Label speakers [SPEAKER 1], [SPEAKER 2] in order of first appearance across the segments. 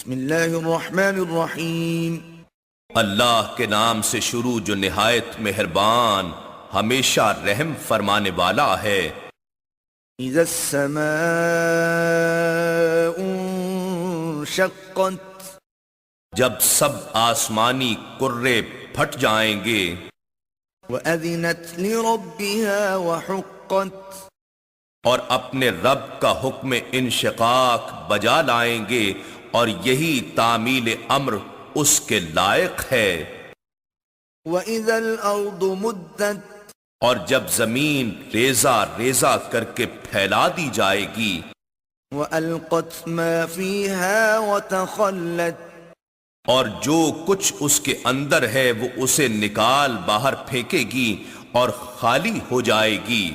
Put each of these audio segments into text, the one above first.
[SPEAKER 1] بسم اللہ الرحمن الرحیم
[SPEAKER 2] اللہ کے نام سے شروع جو نہایت مہربان ہمیشہ رحم فرمانے والا ہے۔
[SPEAKER 1] اذا السماء انشقت،
[SPEAKER 2] جب سب آسمانی کرے پھٹ جائیں گے،
[SPEAKER 1] وأذنت لربها وحقت،
[SPEAKER 2] اور اپنے رب کا حکم انشقاق بجا لائیں گے، اور یہی تعمیل امر اس کے لائق ہے۔
[SPEAKER 1] وإذا الأرض مدت،
[SPEAKER 2] اور جب زمین ریزہ ریزہ کر کے پھیلا دی جائے گی،
[SPEAKER 1] وألقت ما فيها وتخلت،
[SPEAKER 2] اور جو کچھ اس کے اندر ہے وہ اسے نکال باہر پھینکے گی اور خالی ہو جائے گی۔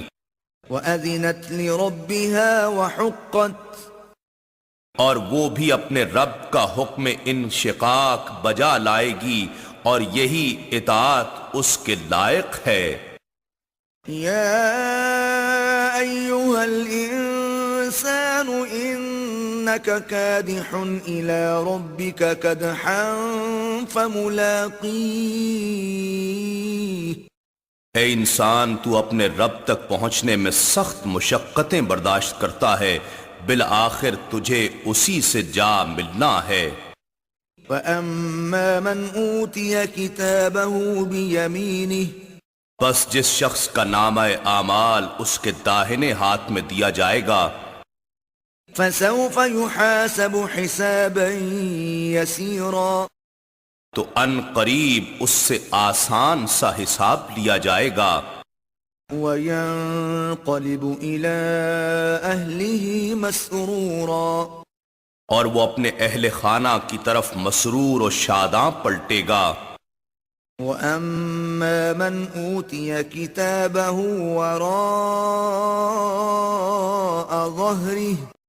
[SPEAKER 1] وأذنت لربها وحقت،
[SPEAKER 2] اور وہ بھی اپنے رب کا حکم انشقاق بجا لائے گی، اور یہی اطاعت اس کے لائق ہے۔
[SPEAKER 1] یا ایہا الانسان انک کادح الى ربک کدحا فملاقیہ،
[SPEAKER 2] اے انسان، تو اپنے رب تک پہنچنے میں سخت مشقتیں برداشت کرتا ہے، بالآخر تجھے اسی سے جا ملنا ہے۔
[SPEAKER 1] فَأَمَّا مَنْ أُوتِيَ كِتَابَهُ بِيَمِينِهِ،
[SPEAKER 2] بس جس شخص کا نامہ اعمال اس کے داہنے ہاتھ میں دیا جائے گا،
[SPEAKER 1] فَسَوْفَ يُحَاسَبُ حِسَابًا يَسِيرًا،
[SPEAKER 2] تو ان قریب اس سے آسان سا حساب لیا جائے گا،
[SPEAKER 1] وَيَنْقَلِبُ إِلَىٰ أَهْلِهِ مَسْرُورًا،
[SPEAKER 2] اور وہ اپنے اہل خانہ کی طرف مسرور و شاداں پلٹے گا۔
[SPEAKER 1] وَأَمَّا مَنْ أُوتِيَ كِتَابَهُ وَرَاءَ ظَهْرِهِ،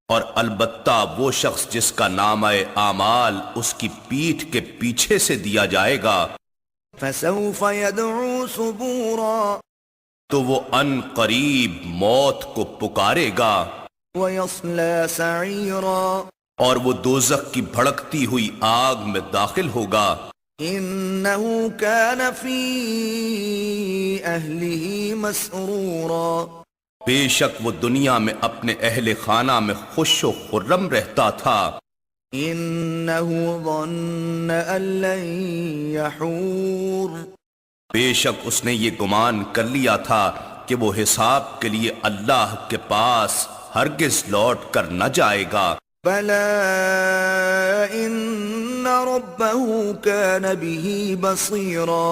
[SPEAKER 2] اور البتہ وہ شخص جس کا نامہ اعمال اس کی پیٹھ کے پیچھے سے دیا جائے گا،
[SPEAKER 1] فَسَوْفَ يَدْعُو ثُبُورًا،
[SPEAKER 2] تو وہ ان قریب موت کو پکارے گا،
[SPEAKER 1] وَيَصْلَىٰ سَعِيرًا،
[SPEAKER 2] اور وہ دوزخ کی بھڑکتی ہوئی آگ میں داخل ہوگا۔
[SPEAKER 1] إِنَّهُ كَانَ فِي أَهْلِهِ مَسْرُورًا،
[SPEAKER 2] بے شک وہ دنیا میں اپنے اہل خانہ میں خوش و خرم رہتا تھا۔
[SPEAKER 1] إِنَّهُ ظَنَّ أَن لَّن يَحُورَ،
[SPEAKER 2] بے شک اس نے یہ گمان کر لیا تھا کہ وہ حساب کے لیے اللہ کے پاس ہرگز لوٹ کر نہ جائے گا۔
[SPEAKER 1] بَلَىٰ إِنَّ رَبَّهُ كَانَ بِهِ بَصِيرًا،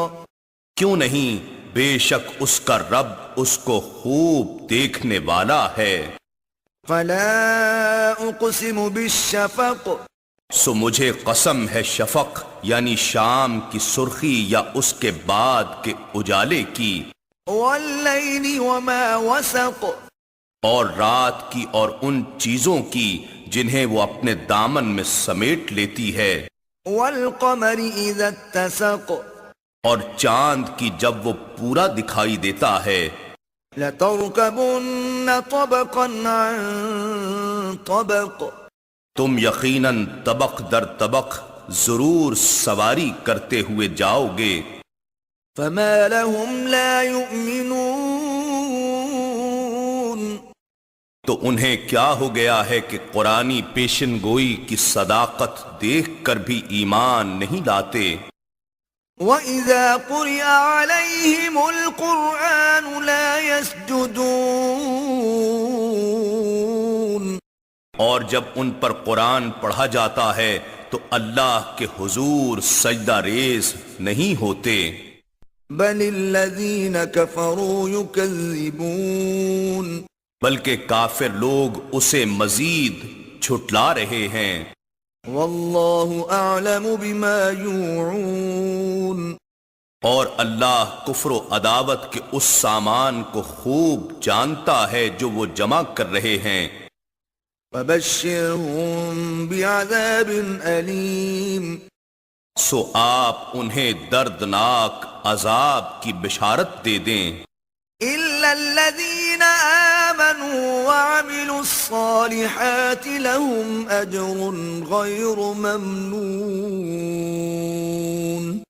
[SPEAKER 2] کیوں نہیں، بے شک اس کا رب اس کو خوب دیکھنے والا ہے۔
[SPEAKER 1] فَلَا أُقْسِمُ بِالشَّفَقِ،
[SPEAKER 2] سو مجھے قسم ہے شفق یعنی شام کی سرخی یا اس کے بعد کے اجالے کی،
[SPEAKER 1] وَاللَّيْلِ وَمَا وَسَقَ،
[SPEAKER 2] اور رات کی اور ان چیزوں کی جنہیں وہ اپنے دامن میں سمیٹ لیتی ہے،
[SPEAKER 1] وَالْقَمَرِ إِذَا اتَّسَقَ،
[SPEAKER 2] اور چاند کی جب وہ پورا دکھائی دیتا ہے۔
[SPEAKER 1] لَتَرْكَبُنَّ طَبَقًا عَن طَبَقٍ،
[SPEAKER 2] تم یقیناً طبق در طبق ضرور سواری کرتے ہوئے جاؤ گے۔
[SPEAKER 1] فَمَا لَهُمْ لَا يُؤْمِنُونَ،
[SPEAKER 2] تو انہیں کیا ہو گیا ہے کہ قرآنی پیشن گوئی کی صداقت دیکھ کر بھی ایمان نہیں لاتے۔
[SPEAKER 1] وَإِذَا قُرِئَ عَلَيْهِمُ الْقُرْآنُ لَا يَسْجُدُونَ،
[SPEAKER 2] اور جب ان پر قرآن پڑھا جاتا ہے تو اللہ کے حضور سجدہ ریز نہیں ہوتے،
[SPEAKER 1] بَلِ الَّذِينَ كَفَرُوا يُكَذِّبُونَ،
[SPEAKER 2] بلکہ کافر لوگ اسے مزید جھٹلا رہے ہیں۔
[SPEAKER 1] وَاللَّهُ أَعْلَمُ بِمَا يُوعُونَ، اور
[SPEAKER 2] اللہ کفر و عداوت کے اس سامان کو خوب جانتا ہے جو وہ جمع کر رہے ہیں۔
[SPEAKER 1] فَبَشِّرْهُم بِعَذَابٍ أَلِيمٍ،
[SPEAKER 2] سو آپ انہیں دردناک عذاب کی بشارت دے دیں،
[SPEAKER 1] إِلَّا الَّذِينَ آمَنُوا وَعَمِلُوا الصَّالِحَاتِ الصالحات لهم أجر غير ممنون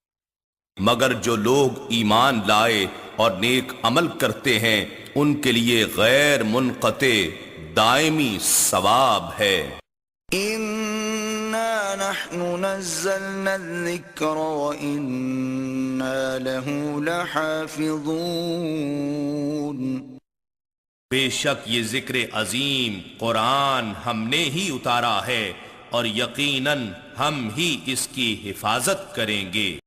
[SPEAKER 2] مگر جو لوگ ایمان لائے اور نیک عمل کرتے ہیں ان کے لیے غیر منقطع دائمی ثواب ہے۔
[SPEAKER 1] إنا نحن نزلنا الذكر وإنا له لحافظون
[SPEAKER 2] بے شک یہ ذکر عظیم قرآن ہم نے ہی اتارا ہے اور یقیناً ہم ہی اس کی حفاظت کریں گے۔